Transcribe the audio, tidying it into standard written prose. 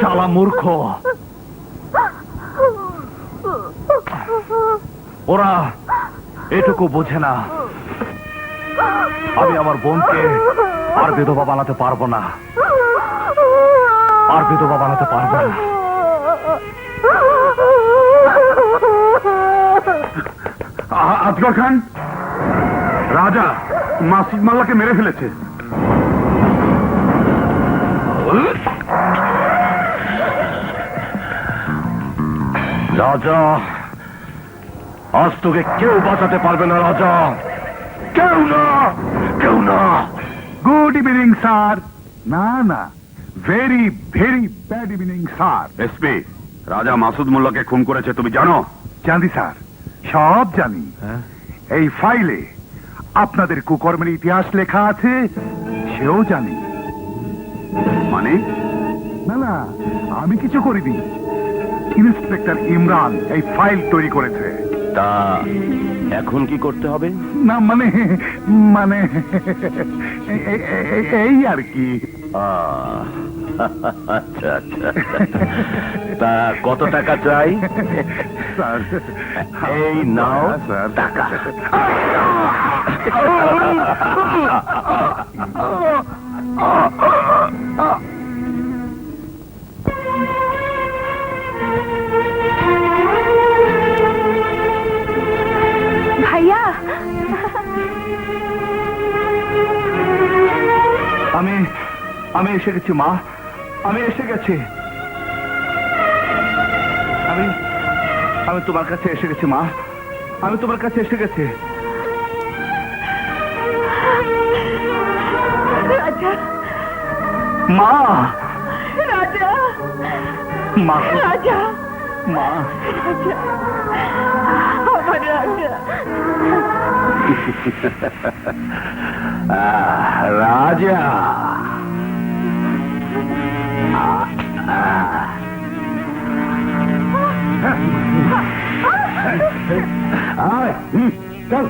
শালা মূর্খ, ওরা এটুকু বোঝে না আমি আমার বোনকে আর বিধবা বানাতে পারবো না, আর বিধবা বানাতে পারবো না। আজগর খান, রাজা মাসুদ মাল্লাকে মেরে ফেলেছে। রাজা, আজ তোকে কেউ বাঁচাতে পারবে না রাজা, কেউ না, কেউ না। Good evening sir. না না, very very bad evening sir. SP, রাজা মাসুদ মোল্লাকে খুন করেছে তুমি জানো? জানি স্যার, সব জানি। এই ফাইলে আপনাদের কুকর্মের ইতিহাস লেখা আছে, সেও জানি। মানে? না না, আমি কিছু করিনি, ইন্সপেক্টর ইমরান এই ফাইল তৈরি করেছে। তা এখন কি করতে হবে? না মানে মানে এই আর কি। আচ্ছা আচ্ছা, তা কত টাকা চাই? স্যার, এই নাও স্যার টাকা। ভাইয়া, আমি এসে গেছি মা, আমি এসে গেছি, আমি তোমার কাছে এসে গেছি মা, আমি তোমার কাছে এসে গেছি। রাজা, মা, রাজা, মা, রাজা, মা, রাজা, আমার রাজা। রাজা, চল।